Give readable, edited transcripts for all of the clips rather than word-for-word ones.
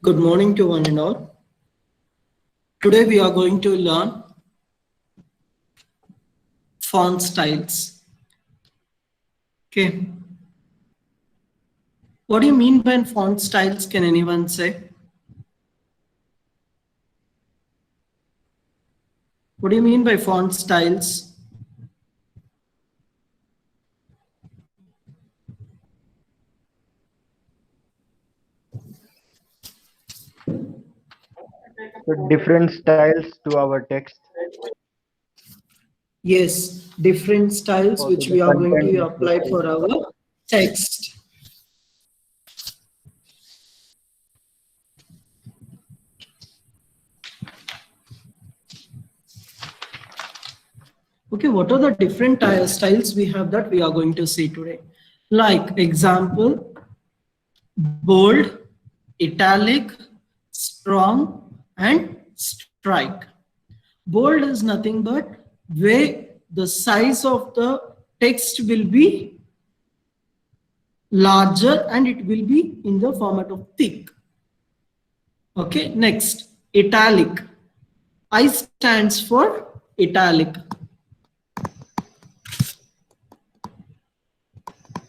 Good morning to one and all. Today we are going to learn font styles. Okay. What do you mean by font styles? Can anyone say? What do you mean by font styles? So different styles to our text Yes, different styles or to which the we are going content to which we apply type. for our text. Okay, what are the different styles we have that we are going to see today? Like example, bold, italic, strong, and strike. Bold is nothing but where the size of the text will be larger and it will be in the format of thick. Okay, next, italic. I stands for italic.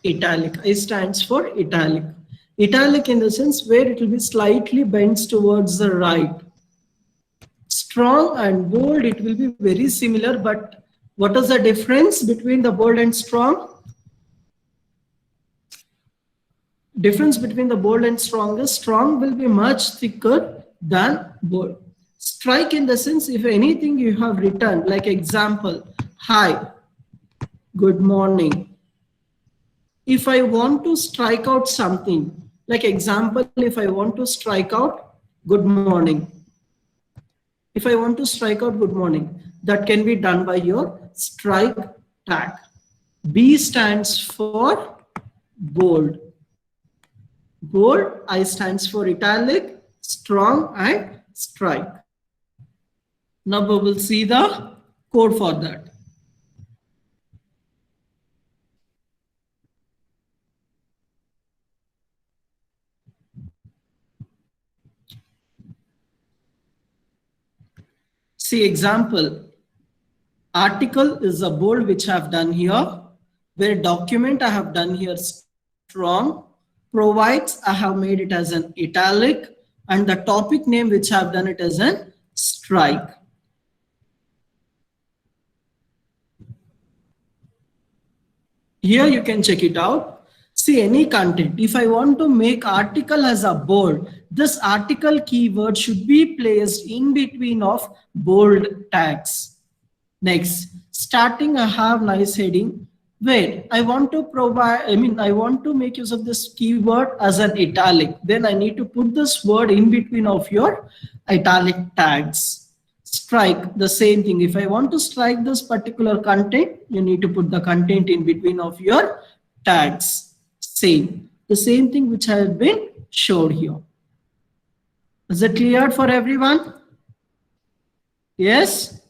Italic. I stands for italic. Italic in the sense where it will be slightly bends towards the right. Strong and bold, it will be very similar, but what is the difference between the bold and strong? Difference between the bold and strong is strong will be much thicker than bold. Strike in the sense if anything you have written, like example, hi, good morning. If I want to strike out something, like example, if I want to strike out good morning, if I want to strike out good morning, that can be done by your strike tag. B stands for bold. Bold, I stands for italic, strong, and strike. Now we will see the code for that. See example, article is a bold which I have done here, where document I have done here strong, provides I have made it as an italic, and the topic name which I have done it as an strike. Here you can check it out. See any content. If I want to make article as a bold, this article keyword should be placed in between of bold tags. Next, starting I have nice heading where I want to provide, I want to make use of this keyword as an italic. Then I need to put this word in between of your italic tags. Strike, the same thing. If I want to strike this particular content, you need to put the content in between of your tags. Same. The same thing which has been showed here. Is it clear for everyone? Yes?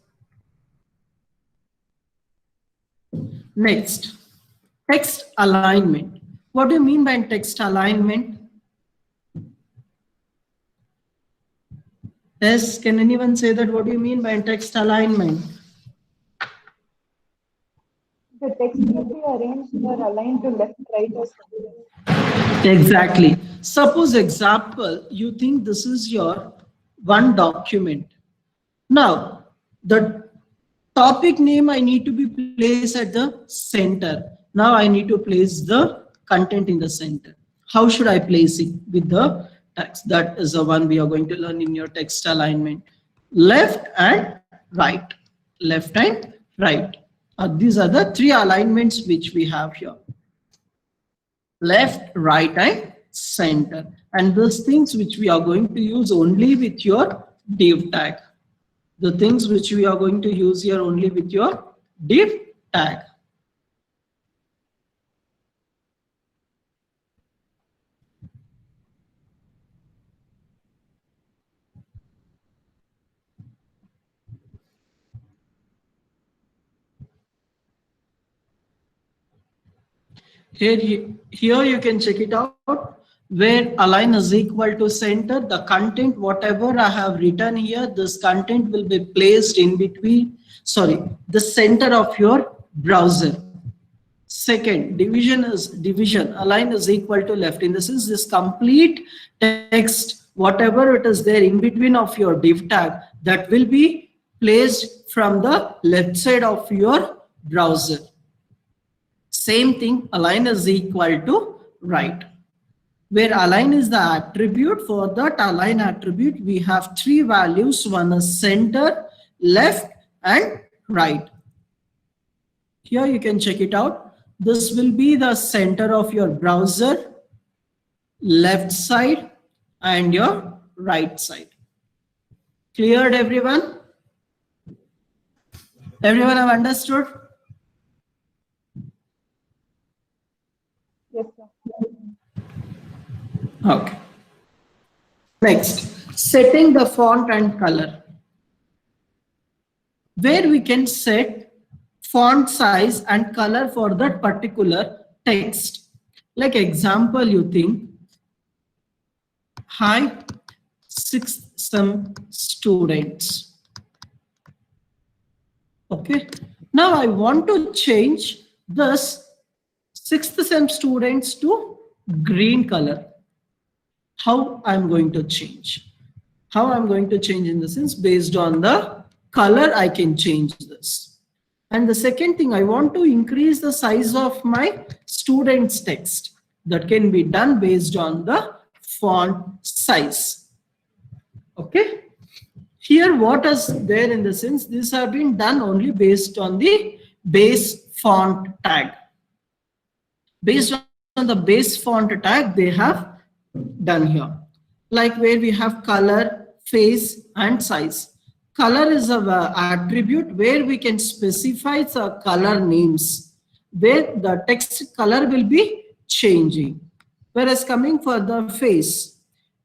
Next, text alignment. What do you mean by text alignment? Yes, can anyone say that? What do you mean by text alignment? The text will be arranged or aligned to left, right, or something. Exactly. Suppose example, you think this is your one document. Now, the topic name I need to be placed at the center. Now I need to place the content in the center. How should I place it with the text? That is the one we are going to learn in your text alignment. Left and right. Left and right. These are the three alignments which we have here. Left, right, and center. And those things which we are going to use only with your div tag. The things which we are going to use here only with your div tag. Here you can check it out. where align is equal to center, the content, whatever I have written here, this content will be placed in between, sorry, the center of your browser. Second, division is division, align is equal to left. In the sense, this complete text, whatever it is there in between of your div tag, that will be placed from the left side of your browser. Same thing, align is equal to right. Where align is the attribute, for that align attribute, we have three values. One is center, left, and right. Here you can check it out. This will be the center of your browser, left side, and your right side. Cleared, everyone? Everyone have understood? Yes, sir. Okay. Next, setting the font and color. Where we can set font size and color for that particular text. Like example, you think, hi, 6th sem students. Okay. Now I want to change this 6th sem students to green color. How I'm going to change? How I'm going to change in the sense, based on the color, I can change this. And the second thing, I want to increase the size of my student's text. That can be done based on the font size. Okay. Here, what is there in the sense, these have been done only based on the base font tag. Based on the base font tag, they have done here. Like where we have color, face, and size. Color is an attribute where we can specify the color names, where the text color will be changing. Whereas coming for the face,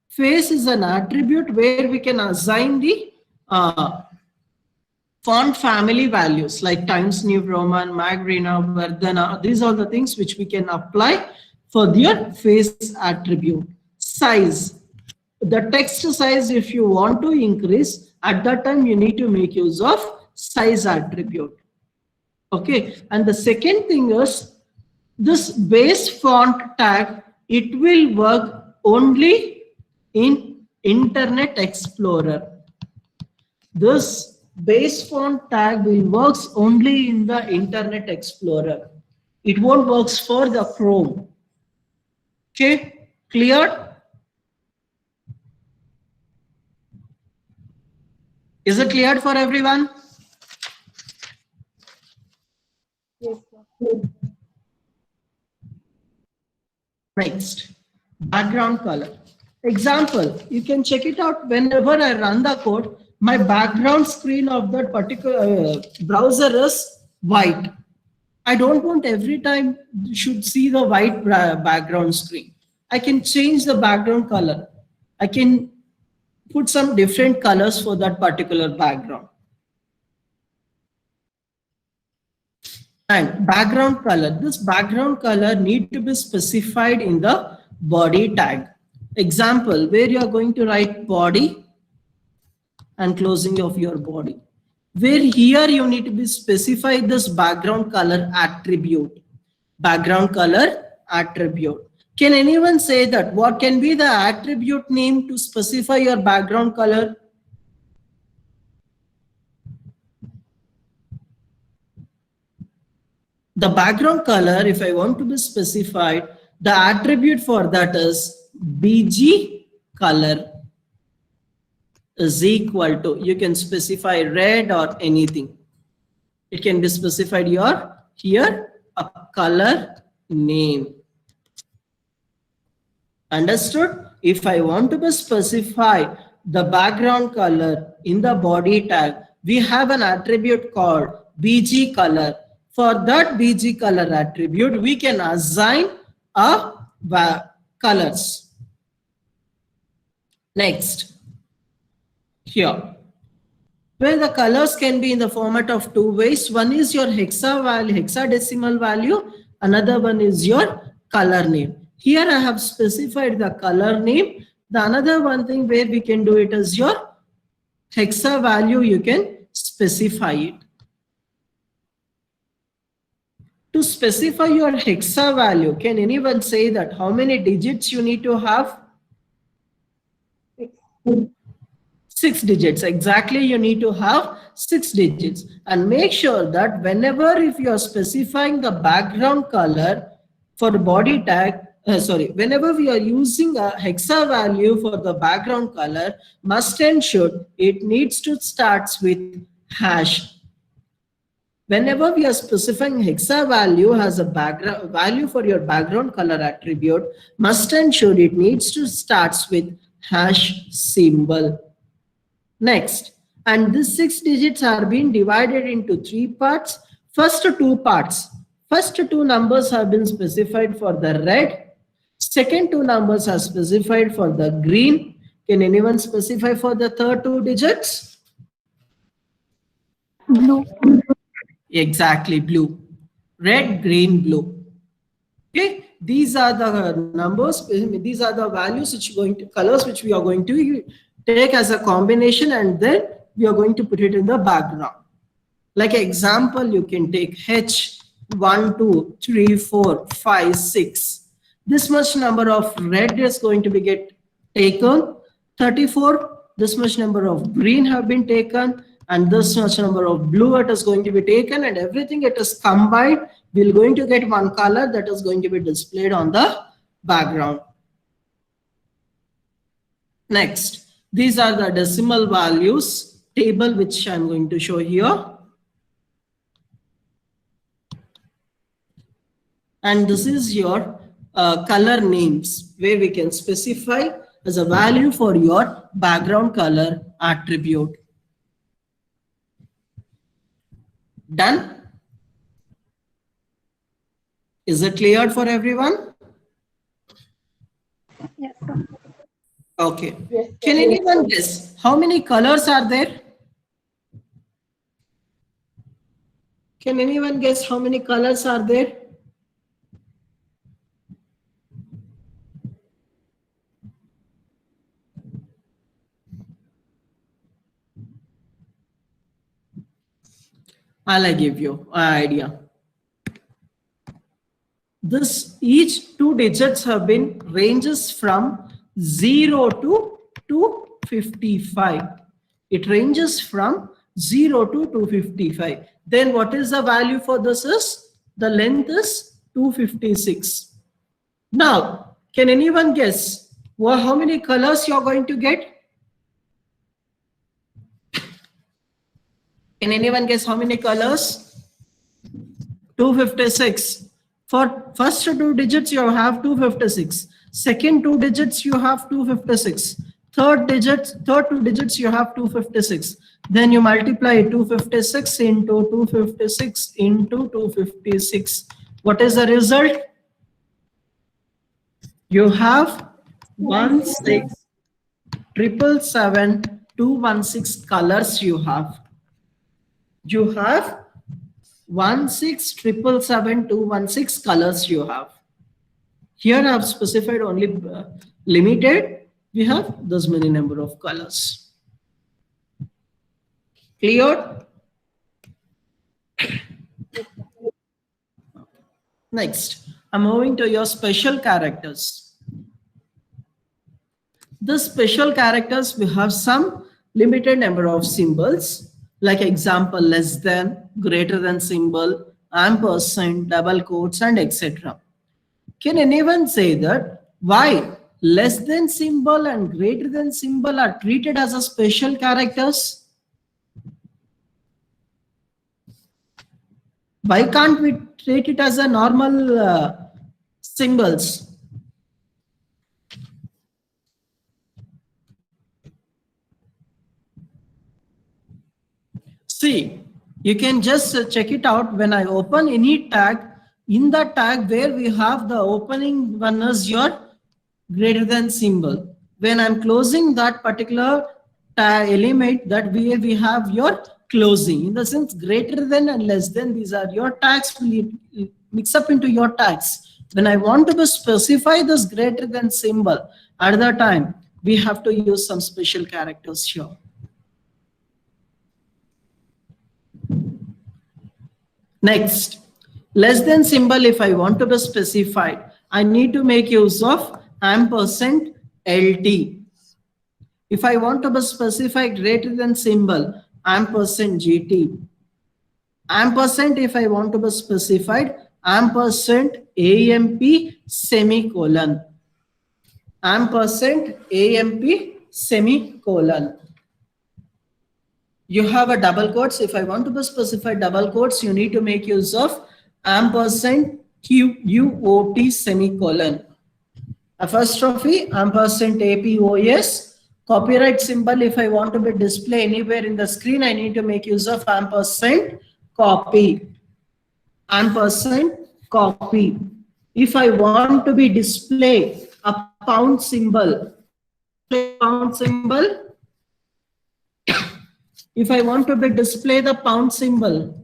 face is an attribute where we can assign the font family values like Times New Roman, Magrina, Verdana. These are the things which we can apply for their face attribute. Size, the text size, if you want to increase, at that time you need to make use of size attribute. Okay, and the second thing is this base font tag, it will work only in Internet Explorer. This base font tag will works only in the Internet Explorer. It won't works for the Chrome. Okay, clear? Is it clear for everyone? Yes, sir. Next, background color. Example, you can check it out whenever I run the code, my background screen of that particular browser is white. I don't want every time you should see the white background screen. I can change the background color. I can put some different colors for that particular background. And background color, this background color need to be specified in the body tag. Example, where you are going to write body and closing of your body. Where here you need to be specify this background color attribute. Background color attribute. Can anyone say that what can be the attribute name to specify your background color? The background color, if I want to be specified, the attribute for that is BG color is equal to, you can specify red or anything. It can be specified here a color name. Understood? If I want to specify the background color in the body tag, we have an attribute called BG color. For that BG color attribute, we can assign colors. Next, here, where the colors can be in the format of two ways. One is your hexadecimal value. Another one is your color name. Here I have specified the color name. The another one thing where we can do it is your hexa value, you can specify it. To specify your hexa value, can anyone say that how many digits you need to have? 6 digits. Exactly, you need to have 6 digits. And make sure that whenever if you are specifying the background color for the body tag, whenever we are using a hexa value for the background color, must and should, it needs to start with hash. Whenever we are specifying hexa value as a background value for your background color attribute, must and should, it needs to start with hash symbol. Next, and these 6 digits are being divided into 3 parts. First 2 parts. First 2 numbers have been specified for the red. Second 2 numbers are specified for the green. Can anyone specify for the third 2 digits? Blue. Exactly, blue. Red, green, blue. Okay, these are the numbers. These are the values which colors which we are going to take as a combination, and then we are going to put it in the background. Like example, you can take H 1, 2, 3, 4, 5, 6. This much number of red is going to be taken. 34. This much number of green have been taken, and this much number of blue it is going to be taken, and everything it is combined. We're going to get one color that is going to be displayed on the background. Next, these are the decimal values table which I'm going to show here. And this is your color names where we can specify as a value for your background color attribute. Done? Is it clear for everyone? Yes, sir. Okay. Can anyone guess how many colors are there? Can anyone guess how many colors are there? I'll give you an idea. Each 2 digits have been ranges from 0 to 255. It ranges from 0 to 255. Then what is the value for this is? The length is 256. Now, can anyone guess how many colors you're going to get? Can anyone guess how many colors? 256. For first 2 digits, you have 256. Second 2 digits, you have 256. Third 2 digits, you have 256. Then you multiply 256 into 256 into 256. What is the result? You have 16777 colors you have. You have 16777 colors you have. Here I have specified only limited. We have this many number of colors. Clear? Next, I'm moving to your special characters. The special characters, we have some limited number of symbols, like example, less than, greater than symbol, ampersand, double quotes, and etc. Can anyone say that why less than symbol and greater than symbol are treated as a special characters? Why can't we treat it as a normal symbols? See, you can just check it out. When I open any tag, in the tag where we have the opening one is your greater than symbol. When I'm closing that particular tag element, that we have your closing. In the sense, greater than and less than, these are your tags. Mix up into your tags. When I want to specify this greater than symbol, at the time, we have to use some special characters here. Next, less than symbol, if I want to be specified, I need to make use of ampersand LT. If I want to be specified greater than symbol, ampersand GT. Ampersand, if I want to be specified, ampersand AMP semicolon. Ampersand AMP semicolon. You have a double quotes. If I want to be specified double quotes, you need to make use of ampersand QUOT semicolon. Apostrophe, ampersand APOS. Copyright symbol, if I want to be display anywhere in the screen, I need to make use of ampersand copy. Ampersand copy. If I want to be display a pound symbol, if I want to be display the pound symbol,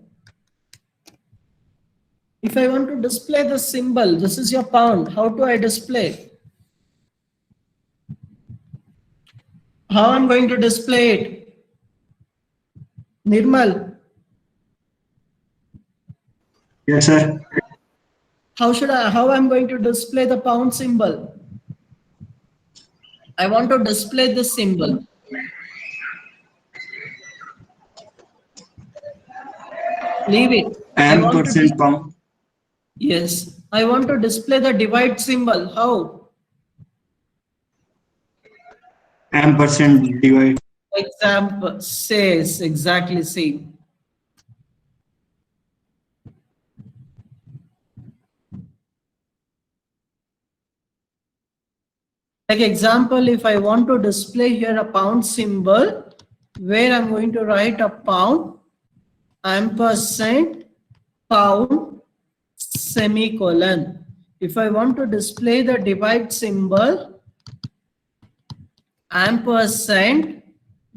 if I want to display the symbol, this is your pound, how do I display? How I'm going to display it? Nirmal. Yes, sir. How I'm going to display the pound symbol? I want to display this symbol. Leave it. Ampersand pound. Yes. I want to display the divide symbol. How? Ampersand divide. Example says exactly same. Like example, if I want to display here a pound symbol, where I'm going to write a pound, ampersand pound semicolon. If I want to display the divide symbol, ampersand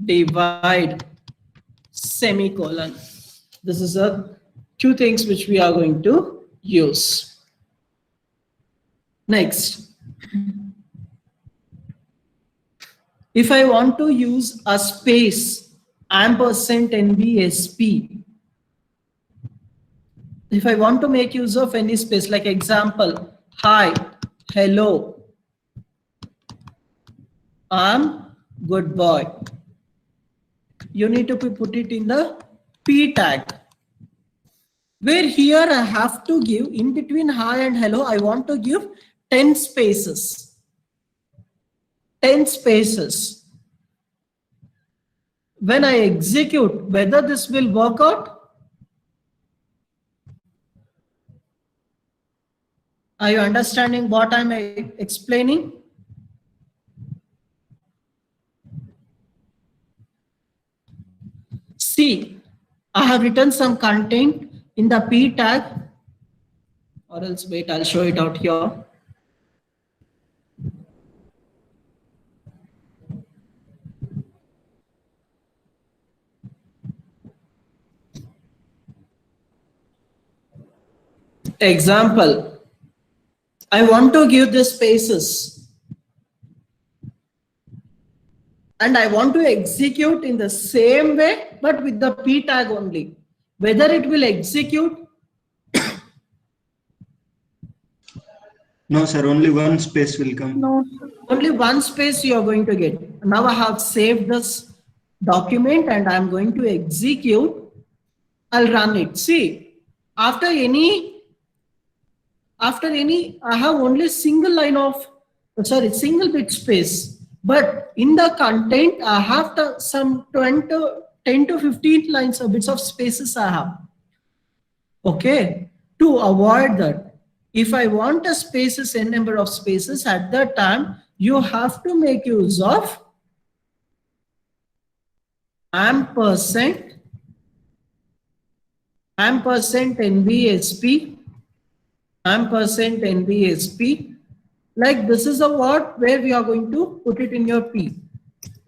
divide semicolon. This is a two things which we are going to use. Next, if I want to use a space, ampersand NBSP. If I want to make use of any space, like example, hi, hello, I'm good boy. You need to put it in the P tag. Where here I have to give in between hi and hello, I want to give 10 spaces. 10 spaces. When I execute, whether this will work out? Are you understanding what I'm explaining? See, I have written some content in the P tag, or else wait, I'll show it out here. Example, I want to give the spaces and I want to execute in the same way, but with the P tag only. Whether it will execute? No, sir. Only one space will come. No. Only one space you are going to get. Now I have saved this document and I'm going to execute. I'll run it. See, after any, I have only single bit space. But in the content, I have some 10 to 15 lines of bits of spaces I have. Okay. To avoid that, if I want a spaces, n number of spaces, at that time, you have to make use of ampersand NBSP, ampersand NBSP. Like this is a word where we are going to put it in your P.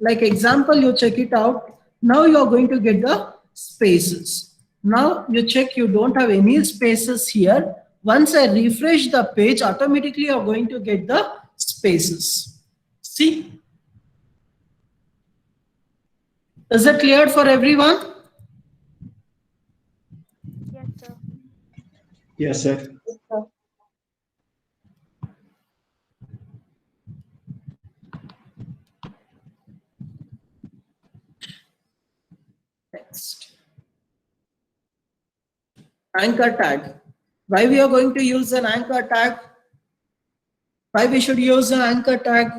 Like example, you check it out. Now you are going to get the spaces. Now you check you don't have any spaces here. Once I refresh the page, automatically you're going to get the spaces. See? Is it clear for everyone? Yes, sir. Yes, sir. Yes, sir. Next. Anchor tag. Why we are going to use an anchor tag? Why we should use an anchor tag?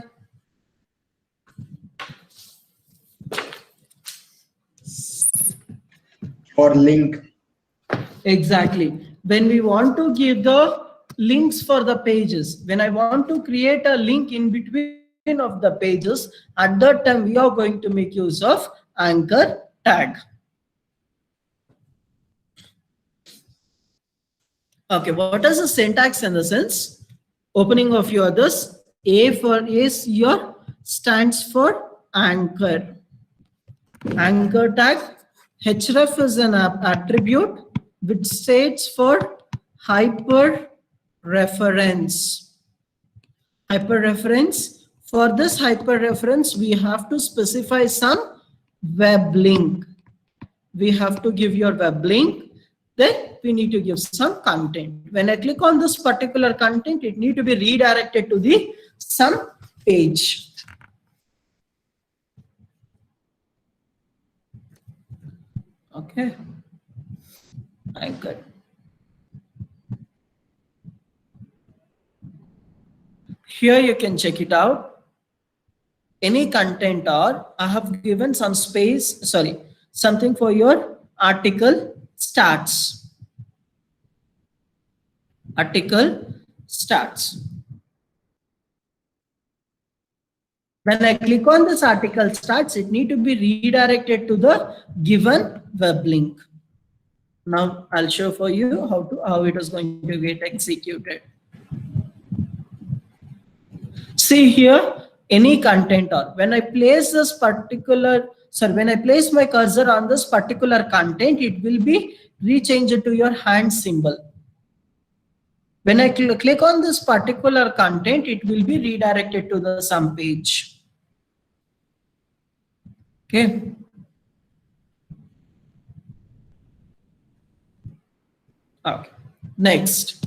For link. Exactly. When we want to give the links for the pages, when I want to create a link in between of the pages, at that time we are going to make use of anchor tag. Okay, what is the syntax in the sense? Opening of your this, A for is your stands for anchor. Anchor tag. Href is an attribute which states for hyperreference. Hyperreference. For this hyperreference, we have to specify some web link. We have to give your web link. Then we need to give some content. When I click on this particular content, it need to be redirected to the some page. Okay. Anchor. Here you can check it out. Any content, or I have given some space, sorry, something for your article starts. Article starts. When I click on this article starts, it need to be redirected to the given web link. Now I'll show for you how it is going to get executed. See here, any content, or when I place this particular, when I place my cursor on this particular content, it will be rechanged to your hand symbol. When I click on this particular content, it will be redirected to the some page. Okay. Okay. Next.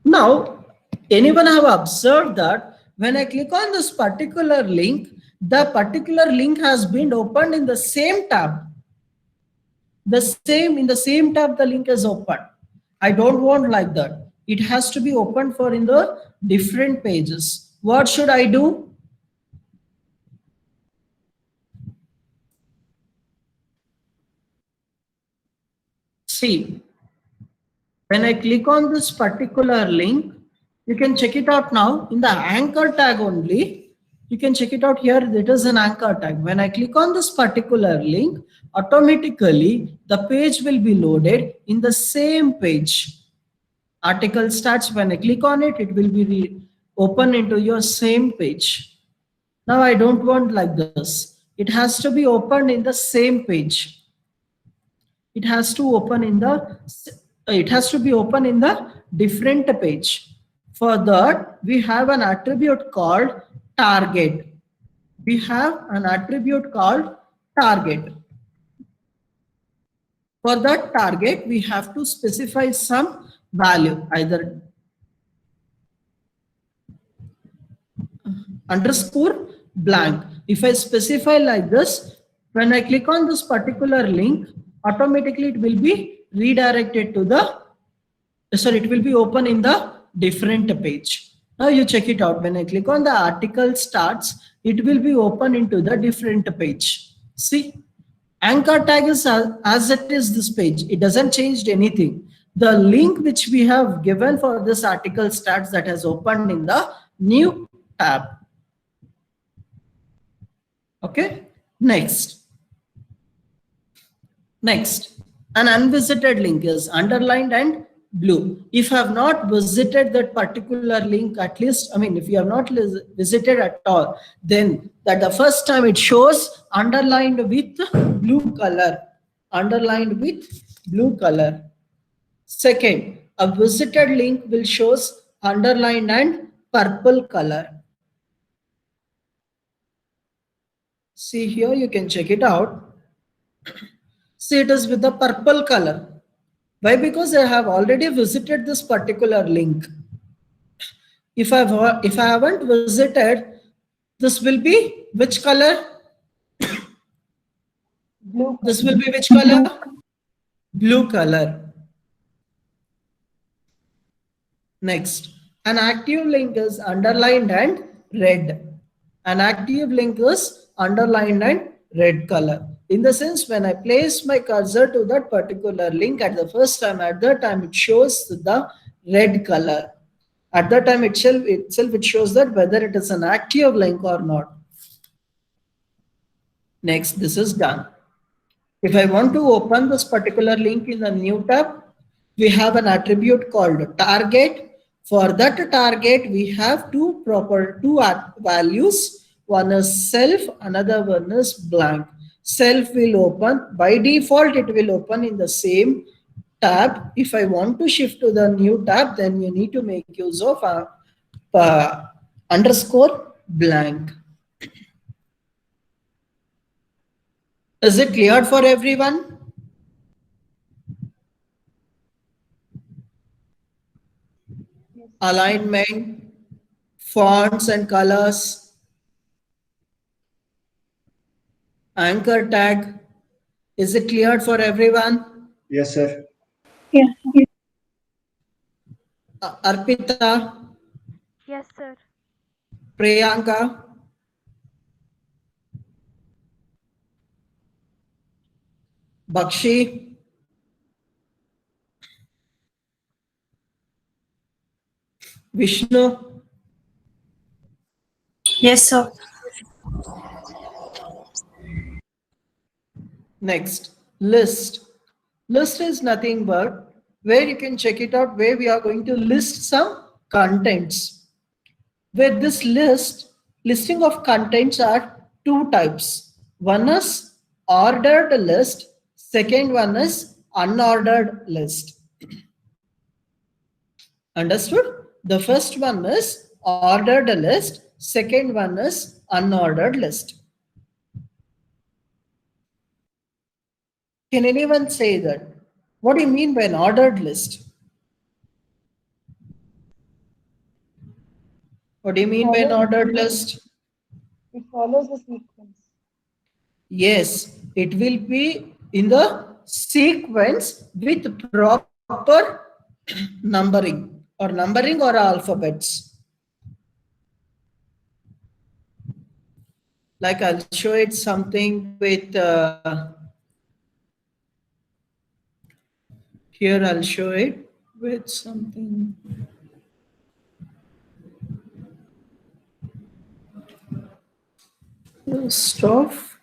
Now, anyone have observed that when I click on this particular link, the particular link has been opened in the same tab. In the same tab, the link is open. I don't want like that. It has to be opened for in the different pages. What should I do? See, when I click on this particular link, you can check it out now in the anchor tag only. You can check it out here. It is an anchor tag. When I click on this particular link, automatically the page will be loaded in the same page. Article starts. When I click on it, it will be open into your same page. Now I don't want like this. It has to be opened in the same page. It has to open in the. It has to be open in the different page. For that, we have an attribute called target. We have an attribute called target. For that target, we have to specify some value, either underscore blank. If I specify like this, when I click on this particular link, automatically it will be redirected to the, it will be open in the different page. Now you check it out. When I click on the article starts, it will be open into the different page. See, anchor tag is as it is this page. It doesn't change anything. The link which we have given for this article starts, that has opened in the new tab. Okay, next. An unvisited link is underlined and blue. If you have not visited that particular link, at least, if you have not visited at all, then that the first time it shows underlined with blue color. underlined with blue color. Second, a visited link will shows underlined and purple color. See here, you can check it out. See, it is with the purple color. Why? Because I have already visited this particular link. If I haven't visited, this will be which color? Blue. This will be which color? Blue color. Next, an active link is underlined and red. An active link is underlined and red color. In the sense, when I place my cursor to that particular link at the first time, at that time it shows the red color. At that time itself it shows that whether it is an active link or not. Next, this is done. If I want to open this particular link in the new tab, we have an attribute called target. For that target, we have two values. One is self, another one is blank. Self will open, by default it will open in the same tab. If I want to shift to the new tab, then you need to make use of underscore blank. Is it clear for everyone? Alignment, fonts and colors, anchor tag. Is it clear for everyone? Yes, sir. Yes. Arpita, Yes, sir. Priyanka, Bakshi, Vishnu. Yes, sir. Next, list. List is nothing but where you can check it out, where we are going to list some contents. With this listing of contents are two types. One is ordered list, second one is unordered list. Understood? The first one is ordered list, second one is unordered list. Can anyone say that? What do you mean by an ordered list? What do you mean by an ordered list? It follows the sequence. Yes, it will be in the sequence with proper numbering or alphabets. Like I'll show it something with here I'll show it with something. List of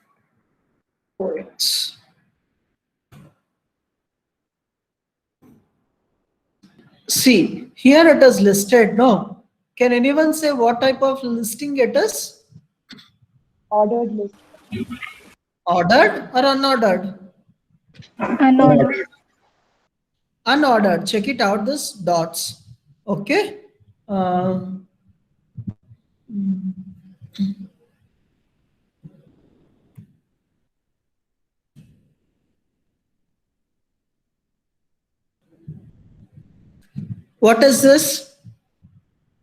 poets. See, here it is listed, no? Can anyone say what type of listing it is? Ordered list. Ordered or unordered? Unordered. Unordered. Check it out, this dots. Okay. What is this?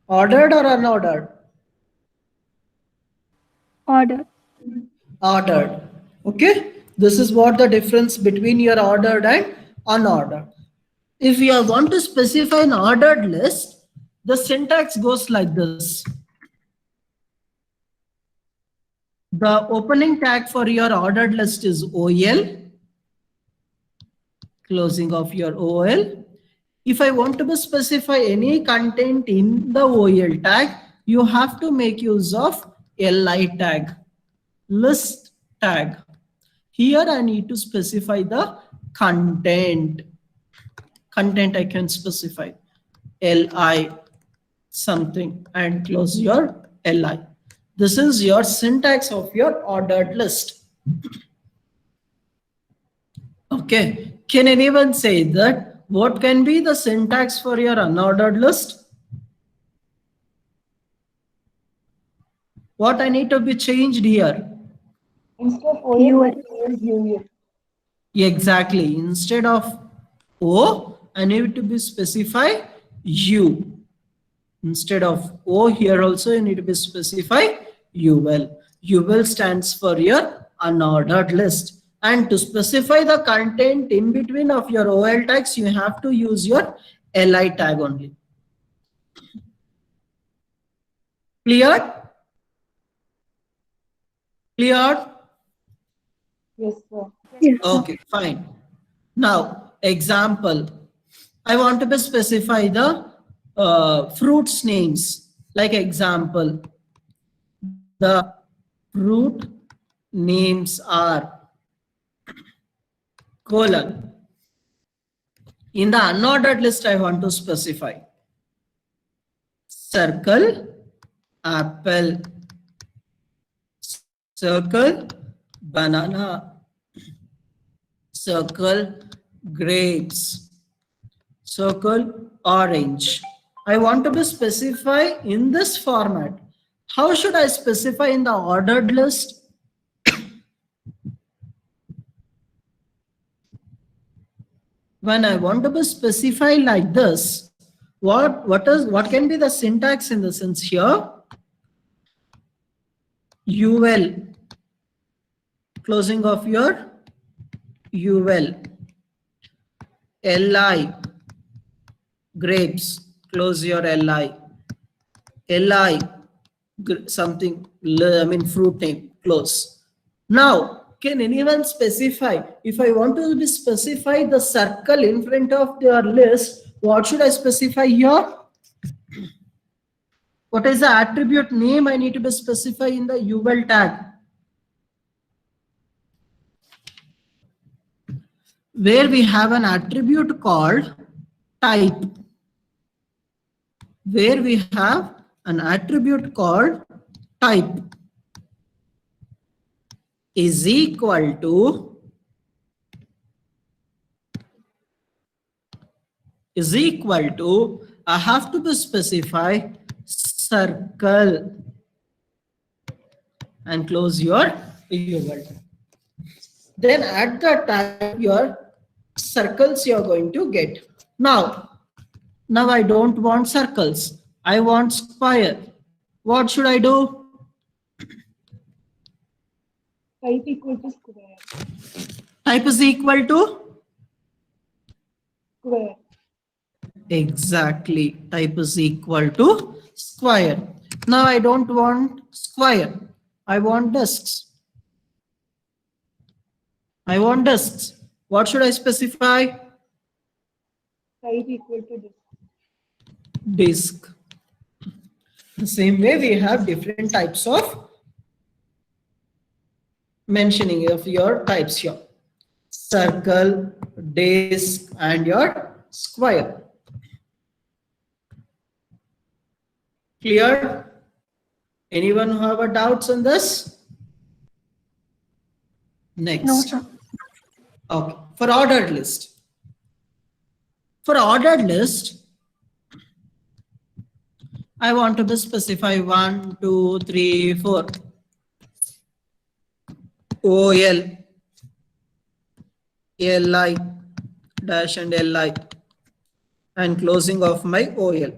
Ordered or unordered? Ordered. Ordered. Okay. This is what the difference between your ordered and unordered. If you want to specify an ordered list, the syntax goes like this. The opening tag for your ordered list is OL. Closing of your OL. If I want to specify any content in the OL tag, you have to make use of LI tag, list tag. Here I need to specify the content. Content I can specify LI something and close your LI. This is your syntax of your ordered list. Okay. Can anyone say that what can be the syntax for your unordered list? What I need to be changed here? Instead of OS, UL. use UL. Exactly. Instead of O, I need to be specify U. Instead of O here also you need to be specify UL. UL stands for your unordered list. And to specify the content in between of your OL tags, you have to use your LI tag only. Clear? Clear? Yes, sir. Yes, sir. Okay, fine. Now, example. I want to specify the fruits names. Like example, the fruit names are colon. In the unordered list, I want to specify circle, apple, circle, banana, circle, grapes, circle, orange. I want to be specify in this format. How should I specify in the ordered list? When I want to be specify like this, what can be the syntax in the sense here? UL, closing of your UL, LI, grapes, close your LI, LI, something, I mean fruit name, close. Now, can anyone specify, if I want to be specify the circle in front of their list, what should I specify here? What is the attribute name I need to be specify in the UL tag? Where we have an attribute called type. Where we have an attribute called type is equal to I have to be specify circle and close your UL. Then at the time your circles you are going to get. Now I don't want circles. I want square. What should I do? Type equal to square. Type is equal to? Square. Exactly. Type is equal to square. Now I don't want square. I want discs. I want discs. What should I specify? Type equal to this. Disk. The same way we have different types of mentioning of your types here. Circle, disk, and your square. Clear? Anyone who have a doubts on this? Next. No, sir. Okay. For ordered list. For ordered list, I want to specify 1, 2, 3, 4. OL, LI, dash and LI, and closing of my OL.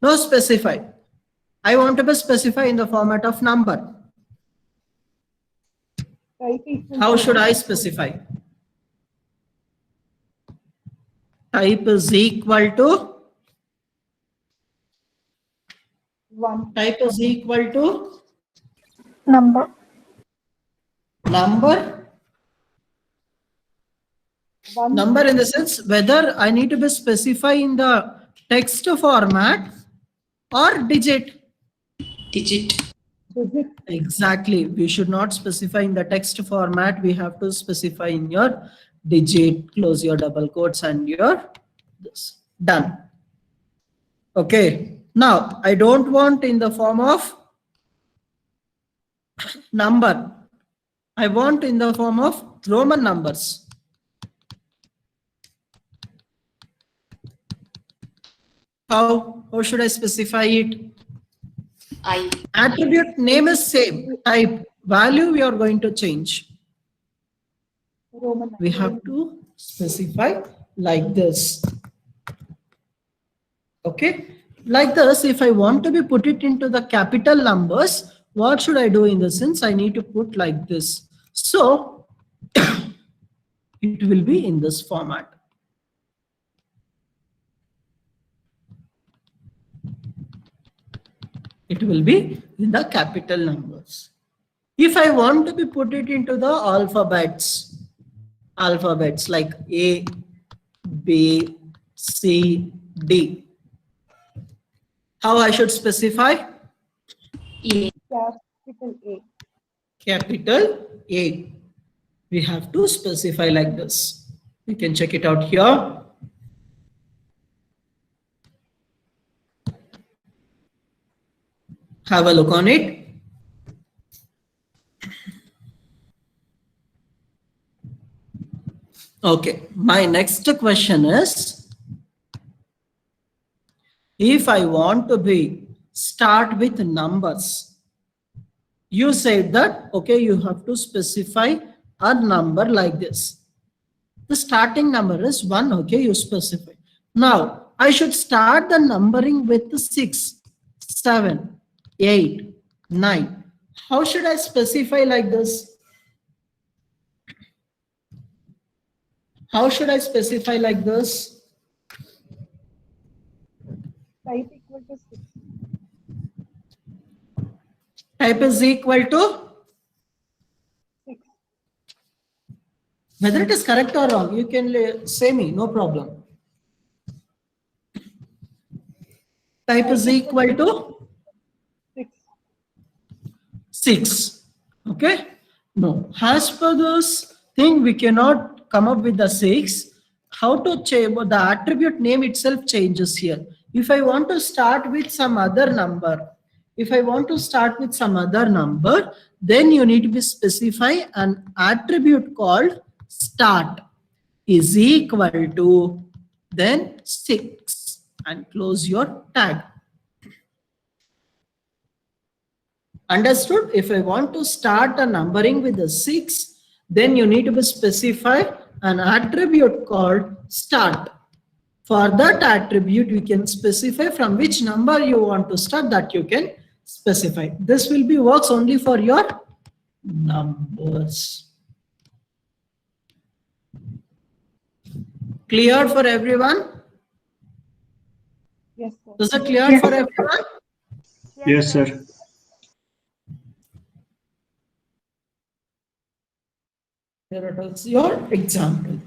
Now specify. I want to specify in the format of number. Type equal How to should I specify? Type is equal to? 1. Type is equal to? Number. Number? 1. Number in the sense whether I need to be specify in the text format or digit. Digit. Digit. Exactly. We should not specify in the text format. We have to specify in your digit, close your double quotes and your this. Done. Okay. Now I don't want in the form of number. I want in the form of Roman numbers. How should I specify it? I. Attribute name is same. Type value we are going to change. Roman. We have to specify like this. Okay. Like this, if I want to be put it into the capital numbers, what should I do in the sense? I need to put like this. So it will be in this format. It will be in the capital numbers. If I want to be put it into the alphabets like A, B, C, D, how I should specify? A. Capital A. Capital A. We have to specify like this. You can check it out here. Have a look on it. Okay, my next question is, if I want to be start with numbers, you said that, okay, you have to specify a number like this. The starting number is 1, okay, you specify. Now, I should start the numbering with 6, 7, 8, 9. How should I specify like this? How should I specify like this? Type equal to 6. Type is equal to, 6. whether it is correct or wrong, you can say me, no problem. Type is equal to 6. 6. Okay. No, as per this thing, we cannot come up with the 6. How to change? The attribute name itself changes here. If I want to start with some other number, then you need to be specify an attribute called start is equal to then 6 and close your tag. Understood? If I want to start a numbering with a 6, then you need to specify an attribute called start. For that attribute, you can specify from which number you want to start, that you can specify. This will be works only for your numbers. Clear for everyone? Yes, sir. Is it clear for everyone? Yes, sir. Here it is your example.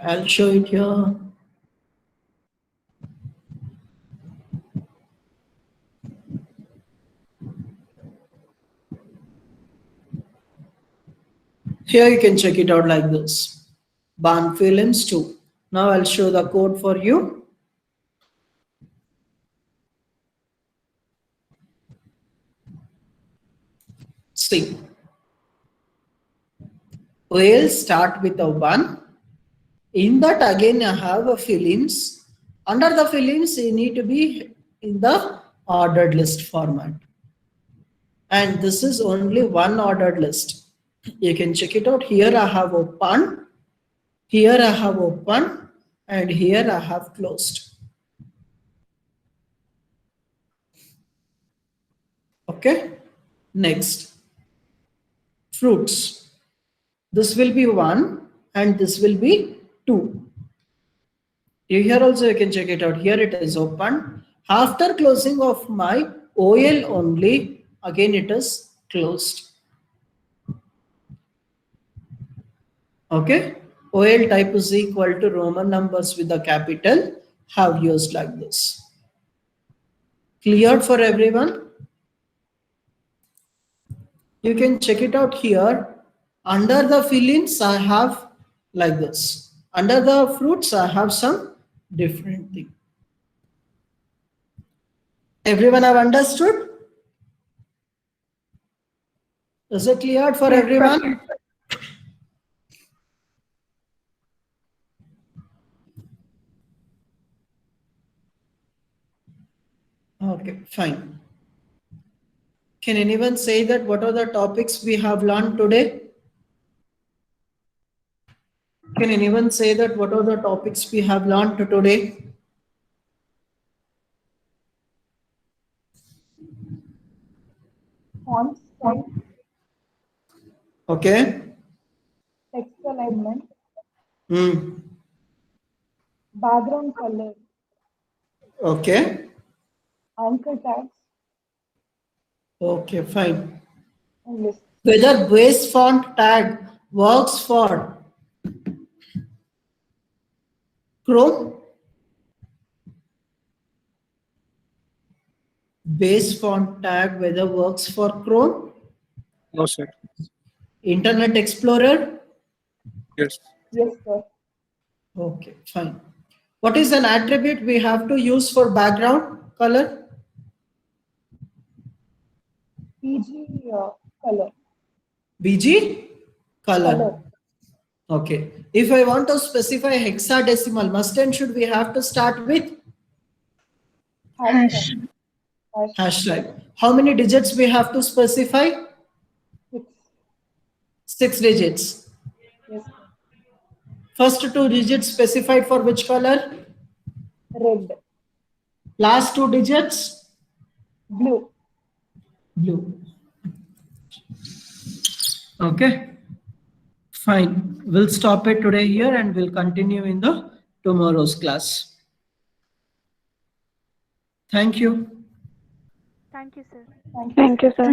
I'll show it here. Here you can check it out like this. Barn Films 2. Now I'll show the code for you. See. We'll start with a 1. In that again I have a films. Under the films you need to be in the ordered list format. And this is only one ordered list. You can check it out. Here I have open, here I have open, and here I have closed. Okay. Next. Fruits. This will be 1 and this will be 2. Here also you can check it out. Here it is open. After closing of my OL only, again it is closed. Okay. OL type is equal to Roman numbers with a capital, have used like this. Clear for everyone? You can check it out here. Under the fill-ins I have like this. Under the fruits I have some different thing. Everyone have understood? Is it clear for everyone? Okay, fine. Can anyone say that what are the topics we have learned today? Can anyone say that what are the topics we have learned today? Font style, Okay. text alignment, Hmm. background color, Okay. anchor tags, Okay, fine. and list. Whether base font tag works for Chrome, base font tag whether works for Chrome, No, sir. Internet Explorer. Yes. Yes, sir. Okay, fine. What is an attribute we have to use for background color? PG color. BG color. Color. Okay. If I want to specify hexadecimal, must and should we have to start with Hash. hash type? How many digits we have to specify? 6. 6 digits. Yes, sir. First 2 digits specified for which color? Red. Last 2 digits? Blue. Blue. Okay. Fine. We'll stop it today here and we'll continue in the tomorrow's class. Thank you. Thank you, sir. Thank you. Thank you, sir.